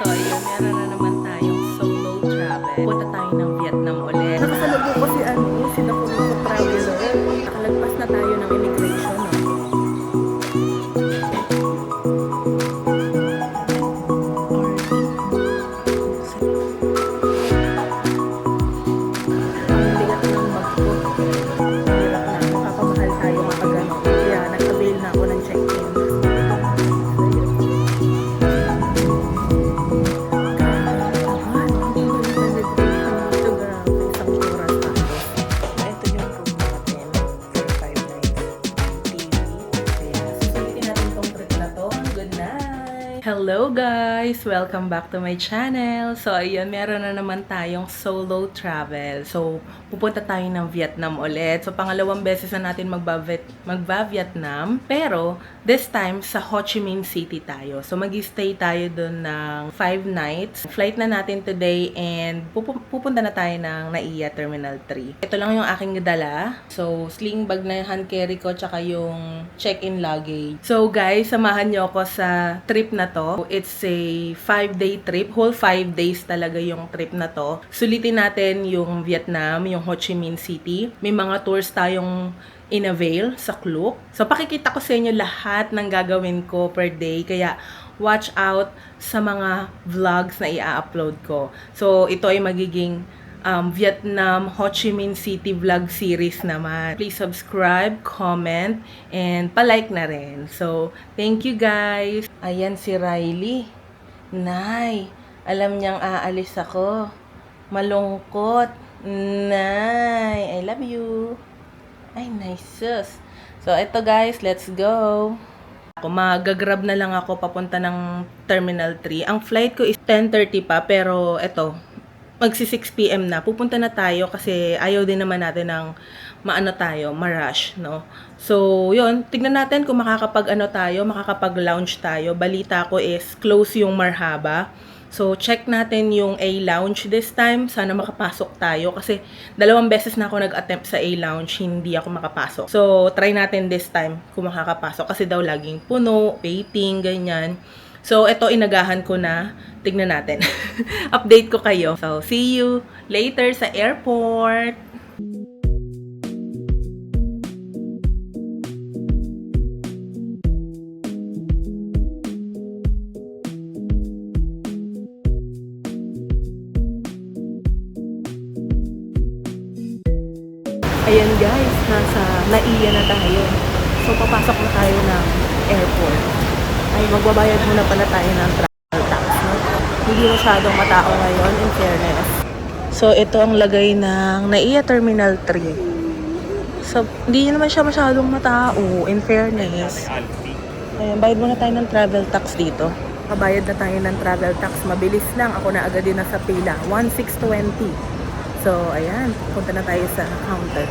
So, ayun, meron na naman tayong solo travel. Punta tayo ng Vietnam ulit. Nakasalubong ko si Nakuliko Traveler. Nakalagpas na tayo ng immigration, no? Ang bigat ng bag ko. Hirap na. Makapamahal tayo kapag ano. Kaya nag-avail na ako ng check-in. Hello guys! Welcome back to my channel. So ayun, meron na naman tayong solo travel. So pupunta tayo ng Vietnam ulit. So pangalawang beses na natin magba-Vietnam. Pero this time sa Ho Chi Minh City tayo. So mag-stay tayo dun ng 5 nights. Flight na natin today and pupunta na tayo ng Naiya Terminal 3. Ito lang yung aking dala. So sling bag na yung hand carry ko tsaka yung check-in luggage. So guys, samahan nyo ako sa trip na to. It's a 5-day trip. Whole 5 days talaga yung trip na to. Sulitin natin yung Vietnam, yung Ho Chi Minh City. May mga tours tayong in-avail sa Klook. So pakikita ko sa inyo lahat ng gagawin ko per day. Kaya watch out sa mga vlogs na i-upload ko. So ito ay magiging Vietnam Ho Chi Minh City vlog series naman. Please subscribe, comment, and palike na rin. So, thank you guys. Ayan si Riley. Nay, alam niyang aalis ako. Malungkot. Nay, I love you. Ay, nice sus. So, ito guys, let's go. Mag-grab na lang ako papunta ng Terminal 3. Ang flight ko is 10:30 pa, pero ito, magsi 6 PM na. Pupunta na tayo kasi ayaw din naman natin ng ma-rush, no? So, yun, tignan natin kung makakapag-lounge tayo. Balita ko is close yung Marhaba. So, check natin yung A-Lounge this time. Sana makapasok tayo kasi 2 beses na ako nag-attempt sa A-Lounge, hindi ako makapasok. So, try natin this time kung makakapasok kasi daw laging puno, waiting, ganyan. So, ito inagahan ko na. Tignan natin. Update ko kayo. So, see you later sa airport. Ayan guys, nasa Naiya na tayo. So, papasok na tayo ng airport. Ay, magbabayad muna pala tayo ng travel tax, no? Hindi masyadong matao ngayon, in fairness. So, ito ang lagay ng Naiya Terminal 3. So, hindi naman siya masyadong matao, in fairness. Ayan, bayad muna tayo ng travel tax dito. Pabayad na tayo ng travel tax. Mabilis lang. Ako na agad din nasa pila. 1,620. So, ayan. Punta na tayo sa counter.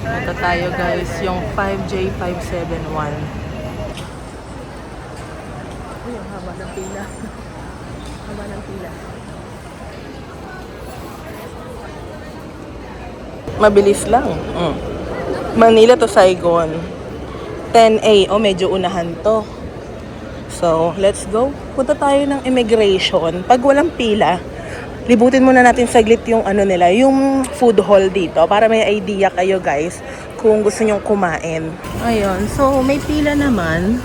Ito tayo guys, yung 5J571. Uy, ang haba ng pila. Haba ng pila. Mabilis lang. Manila to Saigon. 10A. O, medyo unahan to. So, let's go. Punta tayo ng immigration. Pag walang pila, libutin muna natin saglit yung ano nila, yung food hall dito para may idea kayo guys kung gusto nyong kumain. Ayun, so may pila naman.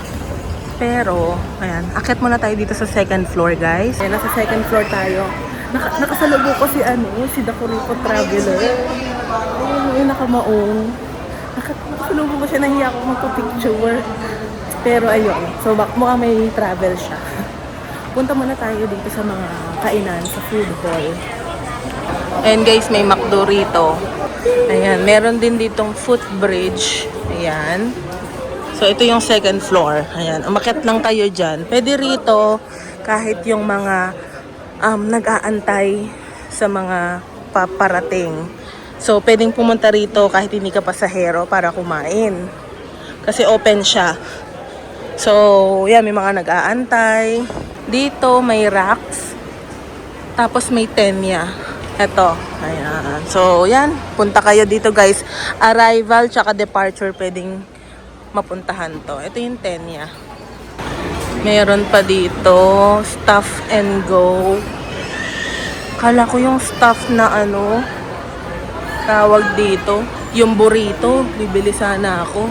Pero, ayan, akit muna tayo dito sa second floor guys. Ayan, nasa second floor tayo. Nakasalubong ko si Nakuliko Traveler. Ayun, yung nakamaong. Nakasalubong ko siya, nahiya ako magpa-picture. Pero ayun, so mukhang may travel siya. Punta muna tayo dito sa mga kainan sa food hall. Ayan guys, may McDo rito. Ayan, meron din ditong footbridge. Ayan. So, ito yung second floor. Ayan, umakyat lang kayo dyan. Pwede rito kahit yung mga nag-aantay sa mga paparating. So, pwedeng pumunta rito kahit hindi ka pasahero para kumain. Kasi open siya. So, yan, may mga nag-aantay. Dito, may racks. Tapos, may tenya. Ito. Ayan. So, yan. Punta kayo dito, guys. Arrival, tsaka departure, pwedeng mapuntahan to. Ito yung tenya. Meron pa dito, Stop and Go. Kala ko yung stuff na ano, tawag dito, yung burrito. Bibili sana ako.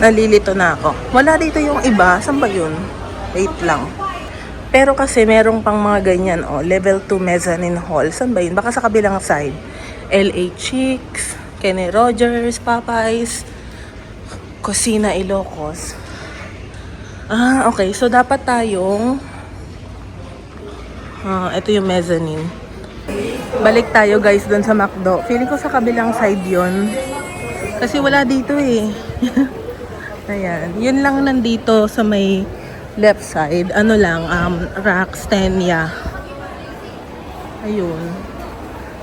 Nalilito na ako. Wala dito yung iba. Saan ba yun? Wait lang. Pero kasi merong pang mga ganyan, oh. Level 2 mezzanine hall. Saan ba yun? Baka sa kabilang side. LA Chicks, Kenny Rogers, Popeyes, Cocina Ilocos. Ah, okay. So, dapat tayong... ito yung mezzanine. Balik tayo guys doon sa McDo. Feeling ko sa kabilang side yon. Kasi wala dito eh. Ayan. Yun lang nandito sa may left side. Ano lang, Raxtenia. Ayun.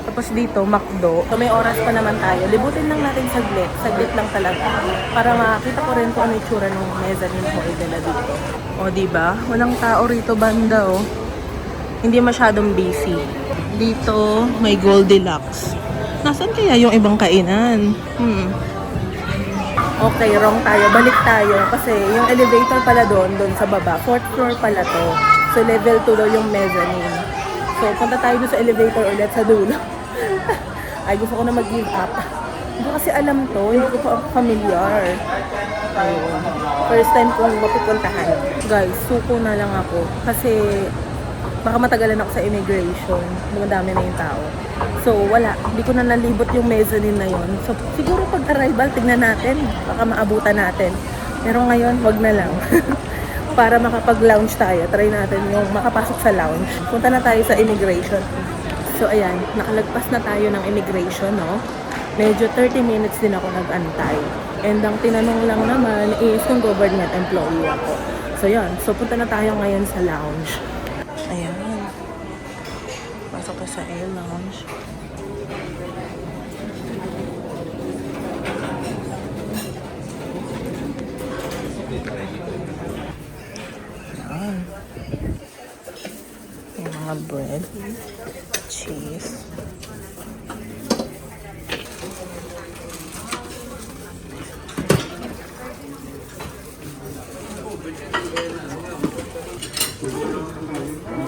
Tapos dito, McDo. So may oras pa naman tayo. Libutin lang natin saglit. Saglit lang talaga. Para makita ko rin kung ano yung tsura ng mezzanine hall nila dito. O, diba? Walang tao rito banda, oh. Hindi masyadong busy. Dito, may Goldilocks. Nasaan kaya yung ibang kainan? Okay, wrong tayo. Balik tayo. Kasi yung elevator pala doon sa baba. 4th floor pala to. So, level 2 daw yung mezzanine. So, punta tayo doon sa elevator ulit sa dulo. Ay, gusto ko na mag-give up. Hindi ko kasi alam to. Hindi ko pa familiar. Ayun. First time kong mapupuntahan. Guys, suko na lang ako. Kasi, baka matagalan ako sa immigration. Madami na yung tao. So, wala. Hindi ko na nalibot yung mezzanine na yun. So, siguro pag-arrival, tignan natin. Baka maabutan natin. Pero ngayon, wag na lang. Para makapag-lounge tayo. Try natin yung makapasok sa lounge. Punta na tayo sa immigration. So, ayan. Nakalagpas na tayo ng immigration, no? Medyo 30 minutes din ako nag-antay. And ang tinanong lang naman is kung government employee ako. So, yan. So, punta na tayo ngayon sa lounge. Ayan. Pasok tayo sa air lounge. Ayan. Yung mga bread, cheese.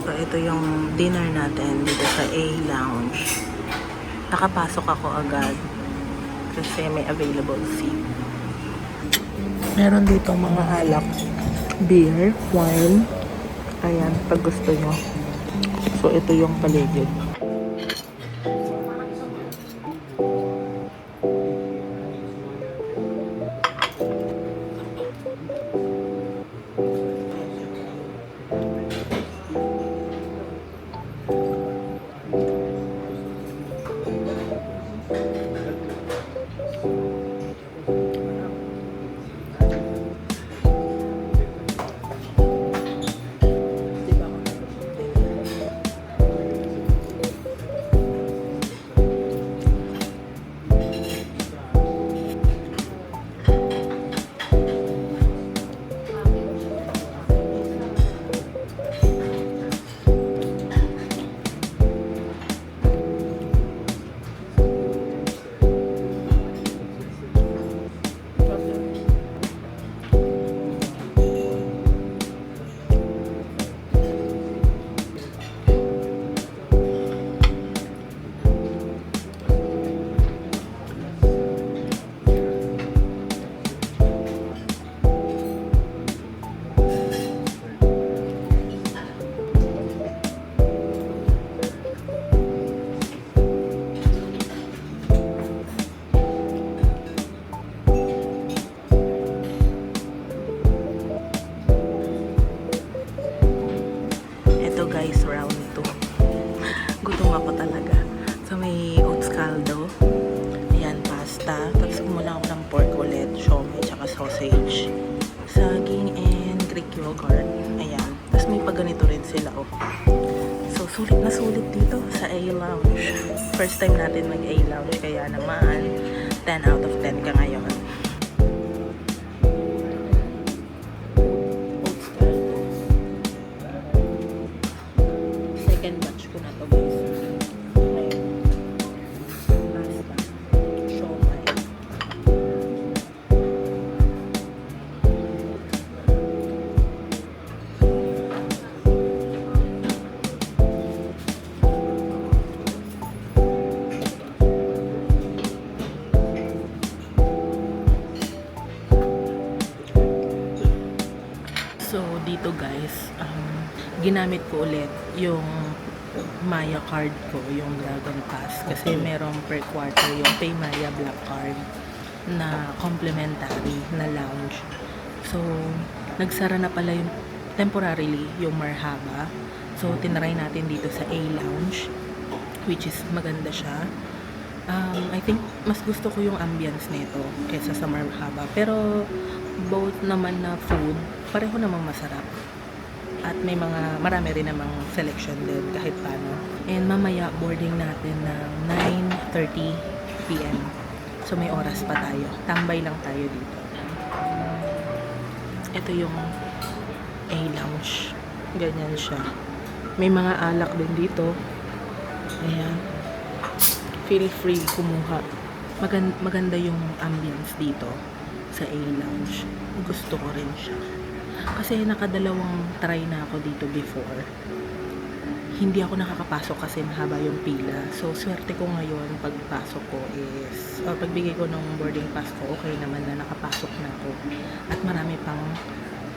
So, ito yung dinner natin dito sa A Lounge. Nakapasok ako agad kasi may available seat. Meron dito mga alak, beer, wine. Ayan, pag gusto nyo. So, ito yung paligid. Guys, round 2. Gutom ako talaga. So, may oats caldo. Ayan, pasta. Tapos kumulang ako ng pork ulit, siomai, tsaka sausage. Saging and Greek yogurt. Ayan. Tapos may paganito rin sila, oh. So, sulit na sulit dito sa A Lounge. First time natin mag-A Lounge, kaya naman 10 out of 10 ka ngayon. Second batch ko na to, guys. Pasta, siomai. ginamit ko ulit yung Maya card ko, yung Dragon Pass. Kasi merong per quarter yung Pay Maya Black Card na complimentary na lounge. So, nagsara na pala yung temporarily yung Marhaba. So, tinry natin dito sa A Lounge, which is maganda siya. I think mas gusto ko yung ambience nito kaysa sa Marhaba. Pero both naman na food, pareho namang masarap. At may marami rin namang selection din kahit paano. And mamaya boarding natin ng 9:30 PM. So may oras pa tayo. Tambay lang tayo dito. Ito yung A Lounge. Ganyan siya. May mga alak din dito. Ayan. Feel free kumuha. Maganda yung ambience dito sa A Lounge. Gusto ko rin siya. Kasi nakadalawang try na ako dito before. Hindi ako nakakapasok kasi mahaba yung pila. So, swerte ko ngayon pagpasok ko is, or pagbigay ko ng boarding pass ko, okay naman na nakapasok na ako. At marami pang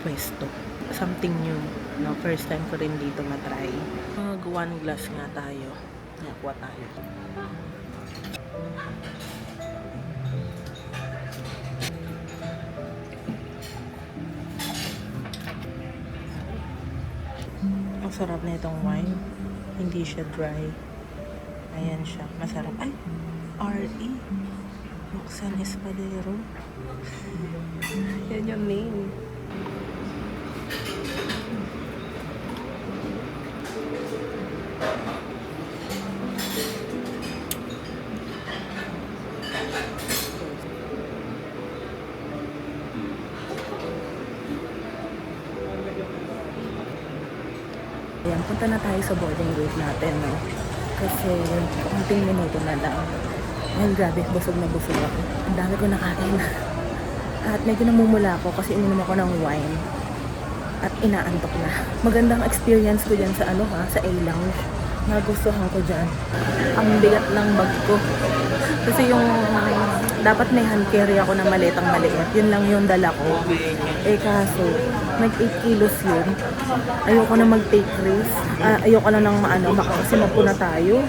pwesto. Something new. No? First time ko rin dito matry. Mag one glass nga tayo. Nakuha tayo. Ang sarap na itong wine. Hindi siya dry. Ayan siya. Masarap. Ay! R.E. Roxanne Espadero. Yan yung name. Ayan, punta na tayo sa boarding gate natin, no? Kasi, konting minuto na lang. Ay, grabe, busog na busog ako. Ang dami ko nakain. At medyo namumula ako kasi ininom ako ng wine. At inaantok na. Magandang experience ko dyan sa sa A Lounge. Nagustuhan ko dyan. Ang bigat ng bag ko. Kasi yung, dapat may hand carry ako na malitang maliit. Yun lang yung dala ko. Eh kaso, nag 8 kilos yun. Ayoko na mag-take risk. Ayoko na ng baka kasi mapuna tayo.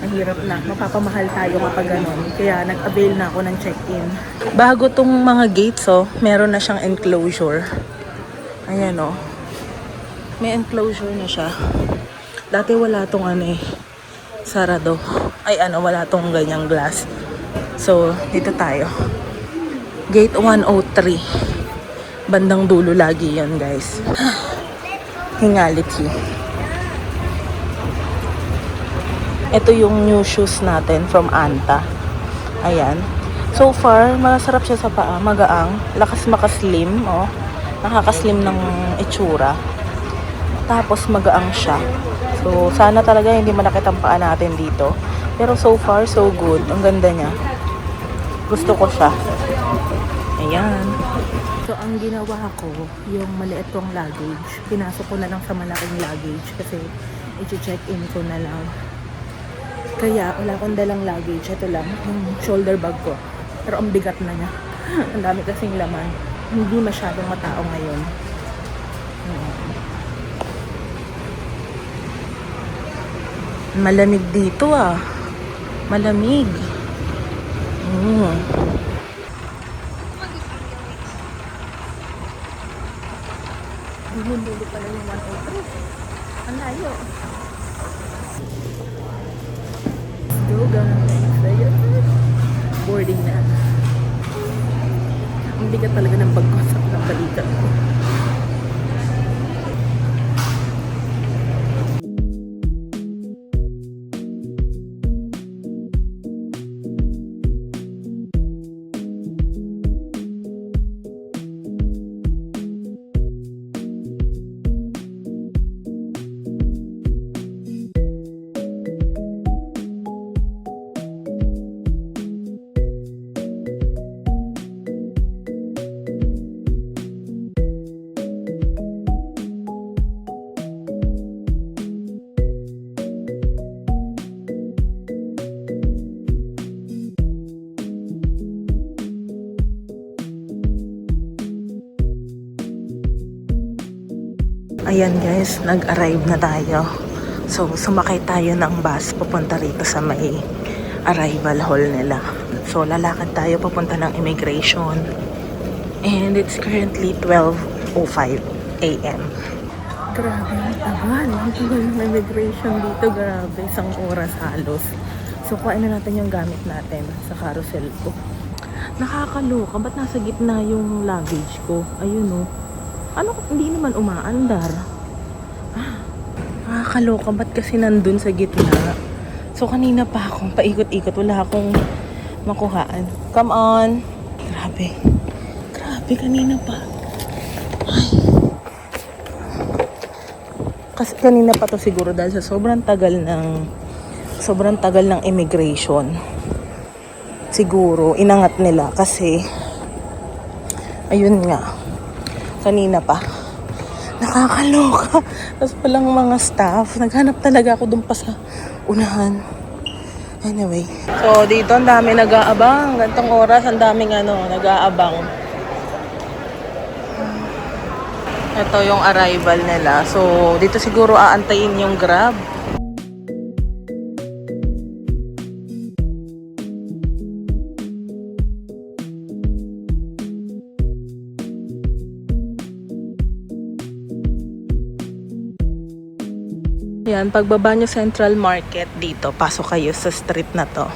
Mahirap na. Mapapamahal tayo kapag ganun. Kaya nag-avail na ako ng check-in. Bago tong mga gates, meron na siyang enclosure. Ayan, may enclosure na siya. Dati wala tong sarado. Ay, wala tong ganyang glass. So, dito tayo. Gate 103. Bandang dulo lagi yon, guys. Hingality. Ito yung new shoes natin from Anta. Ayan. So far, masarap siya sa paa. Magaang. Lakas makaslim. Nakakaslim ng itsura. Tapos magaang siya. So, sana talaga hindi manakit ang paa natin dito. Pero so far, so good. Ang ganda niya. Gusto ko siya. Ayan. So, ang ginawa ko, yung maliit kong luggage, pinasok ko na lang sa malaking luggage kasi i-check-in ko na lang. Kaya, wala akong dalang luggage. Ito lang, yung shoulder bag ko. Pero ang bigat na niya. Ang dami kasing laman. Hindi masyadong matao ngayon. Malamig dito Malamig. Dulo pala yung 103. Ang layo. Let's go, guys. Ayan. Boarding na. Ang bigat talaga ng pagkosap ng balikat ko. Ayan guys, nag-arrive na tayo. So, sumakay tayo ng bus papunta rito sa may arrival hall nila. So, lalakad tayo papunta ng immigration. And it's currently 12:05 a.m. Grabe, ang tagal. Ang tagal ng immigration dito. Grabe, isang oras halos. So, kuhain na natin yung gamit natin sa carousel ko. Nakakaloka. Ba't nasa gitna yung luggage ko? Ayun, oh. Ano, hindi naman umaandar. Nakakaloka. Ba't kasi nandun sa gitna? So, kanina pa akong paikot-ikot. Wala akong makuhaan. Come on. Grabe. Grabe, kanina pa. Ay. Kasi kanina pa to siguro dahil sa sobrang tagal ng immigration. Siguro, inangat nila kasi ayun nga. Kanina pa. Nakakaloka. Tapos palang mga staff. Naghanap talaga ako dun pa sa unahan. Anyway. So, dito ang dami nag-aabang. Gantong oras, ang daming nag-aabang. Ito yung arrival nila. So, dito siguro aantayin yung Grab. Yan, pagbaba nyo Central Market dito, pasok kayo sa street na to.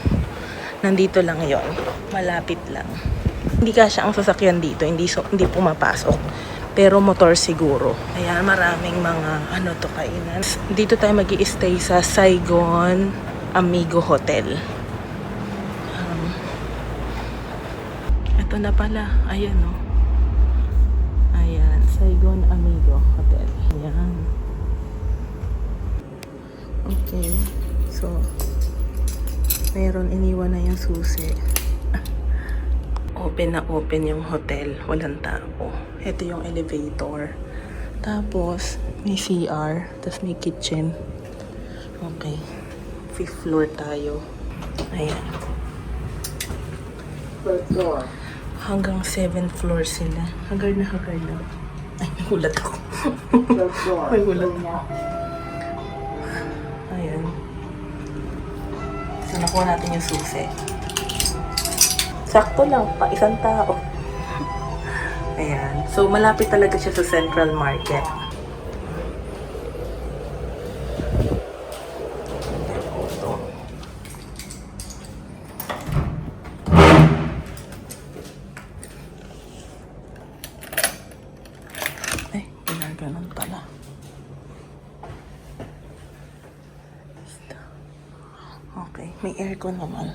Nandito lang yon, malapit lang. Hindi kasya ang sasakyan dito, hindi pumapasok. Pero motor siguro. Ayan, maraming mga kainan. Dito tayo mag-i-stay sa Saigon Amigo Hotel. Ito na pala, ayan o. Ayan, Saigon Amigo Hotel. Ayan. Okay, so meron, iniwan na yung susi. Open na open yung hotel, walang tao. Ito yung elevator. Tapos may CR, tapos may kitchen. Okay, 5th floor tayo. Ayan. Hanggang 7th floor sila. Haggard na. Ay, nagulat ako. Ay, nagulat ako. Ayan. So, nakuha natin yung susi. Sakto lang, pa isang tao. Ayan. So, malapit talaga siya sa Central Market. Ay, ginaganon pala. Okay, may aircon naman.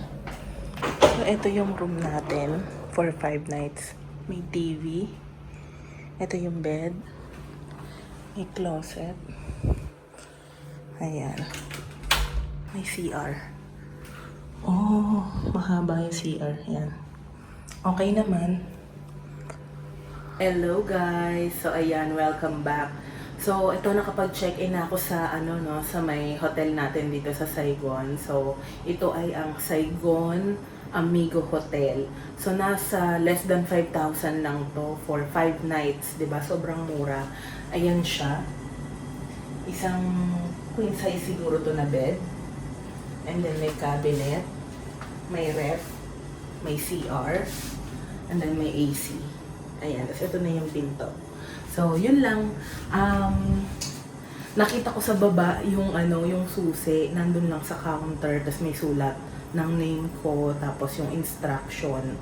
So, ito yung room natin for 5 nights. May TV. Ito yung bed. May closet. Ayan. May CR. Oh, mahaba yung CR. Ayan. Okay naman. Hello guys! So, ayan, welcome back. So, ito nakapag-check-in na ako sa sa may hotel natin dito sa Saigon. So, ito ay ang Saigon Amigo Hotel. So, nasa less than 5,000 lang to for 5 nights, 'di ba? Sobrang mura. Ayan siya. Isang queen size siguro to na bed. And then may cabinet, may ref, may CR, and then may AC. Ayan, tapos ito na yung pinto. So, yun lang. Nakita ko sa baba yung yung susi, nandun lang sa counter, tapos may sulat ng name ko, tapos yung instruction.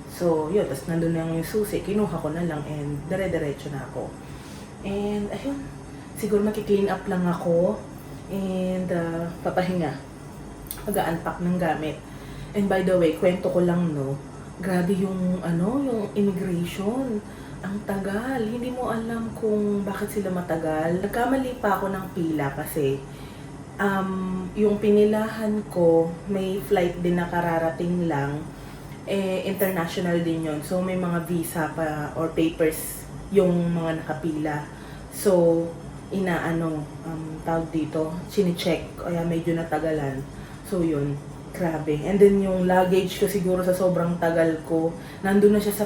So, yun, tapos nandun na yung susi, kinuha ko na lang and dire-diretso na ako. And, ayun, siguro maki-clean up lang ako and papahinga. Mag-unpack ng gamit. And by the way, kwento ko lang, no, grabe yung yung immigration. Ang tagal. Hindi mo alam kung bakit sila matagal. Nagkamali pa ako ng pila kasi yung pinilahan ko, may flight din na kararating lang. International din yon. So, may mga visa pa or papers yung mga nakapila. So, tawag dito, chine-check. Kaya medyo natagalan. So, yun. Grabe. And then, yung luggage ko siguro sa sobrang tagal ko, nandun na siya sa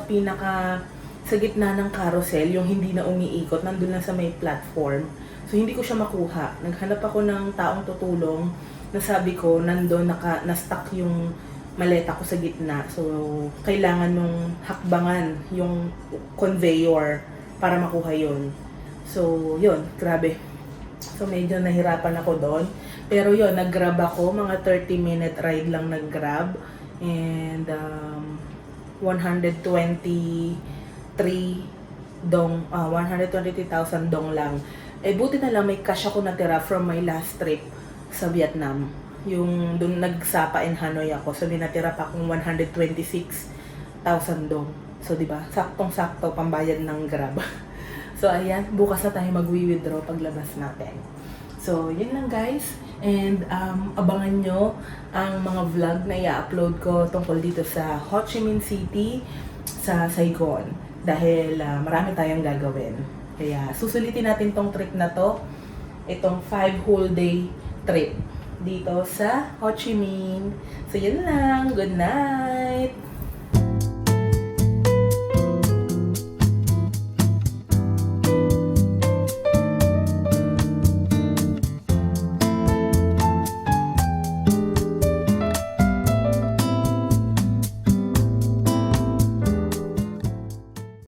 sa gitna ng carousel, yung hindi na umiikot, nandun lang sa may platform. So, hindi ko siya makuha. Naghanap ako ng taong tutulong. Nasabi ko, nandun, na-stuck yung maleta ko sa gitna. So, kailangan nung hakbangan yung conveyor para makuha yun. So, yun, grabe. So, medyo nahirapan ako doon. Pero yun, nag-grab ako. Mga 30-minute ride lang nag-grab. And, 123,000 dong lang. Eh, buti na lang may cash ako natira from my last trip sa Vietnam. Yung doon nagsapa in Hanoi ako. So, may natira pa akong 126,000 dong. So, di ba? Saktong-sakto pambayad ng Grab. So, ayan. Bukas na tayo mag-withdraw paglabas natin. So, yun lang guys. And abangan nyo ang mga vlog na i-upload ko tungkol dito sa Ho Chi Minh City, sa Saigon. Dahil marami tayong gagawin. Kaya susulitin natin tong trip na to. Itong 5 whole day trip dito sa Ho Chi Minh. So, yun lang. Good night!